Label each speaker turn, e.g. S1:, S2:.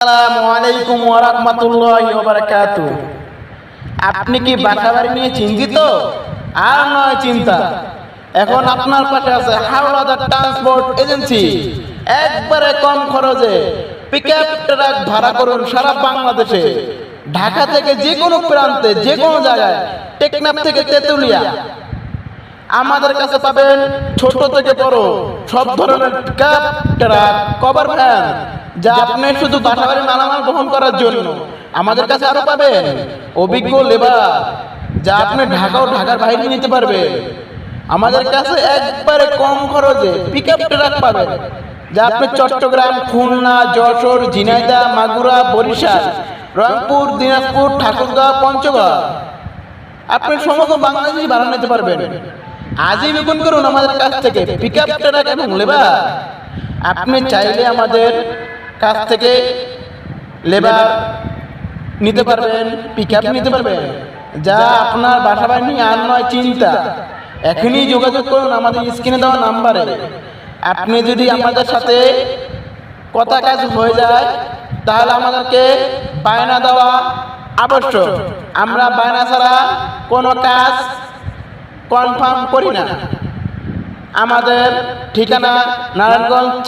S1: আসসালামু আলাইকুম ওয়া রাহমাতুল্লাহি ওয়া বারাকাতুহু। আপনি কি বাসাবাড়ি নিয়ে চিন্তিত? আর নয় চিন্তা, এখন আপনার পাশে আছে হাওলাদা ট্রান্সপোর্ট এজেন্সি। একবারে কম খরচে পিকআপ ট্রাক ভাড়া করুন সারা বাংলাদেশে, ঢাকা থেকে যে কোনো প্রান্তে যে কোনো জায়গায়, টেকনাফ থেকে তেতুলিয়া। আমাদের কাছে পাবেন ছোট থেকে বড় সব ধরনের পিকআপ ট্রাক, কভার ভ্যান, যা আপনি শুধু বাসাবাড়ি মালামাল বহন করার জন্য। আমাদের কাছে আরো পাবেন অভিজ্ঞ লেবার, যা আপনি ঢাকা ও ঢাকার বাইরে নিতে পারবেন। আমাদের কাছে একবারে কম খরচে পিকআপ ট্রাক পাবেন, যা আপনি চট্টগ্রাম, খুলনা, যশোর, ঝিনাইদহ, মাগুরা, বরিশাল, রংপুর, দিনাজপুর, ঠাকুরগাঁও, পঞ্চগড় আপনি সমগ্র বাংলাদেশ ভাড়া নিতে পারবেন। আজই বুকিং করুন আমাদের কাছ থেকে পিকআপ ট্রাক এবং লেবার। আপনি চাইলে আমাদের কাছ থেকে লেবার নিতে পারবেন, পিকআপ নিতে পারবেন, যা আপনার বাসাবাড়ি নিয়ে আর নয় চিন্তা। এখনই যোগাযোগ করুন আমাদের স্ক্রিনে দেওয়া নাম্বারে। আপনি যদি আমাদের সাথে কথা কাজ হয়ে যায়, তাহলে আমাদেরকে বায়না দেওয়া আবশ্যক। আমরা বায়না ছাড়া কোনো কাজ কনফার্ম করি না। আমাদের ঠিকানা নারায়ণগঞ্জ।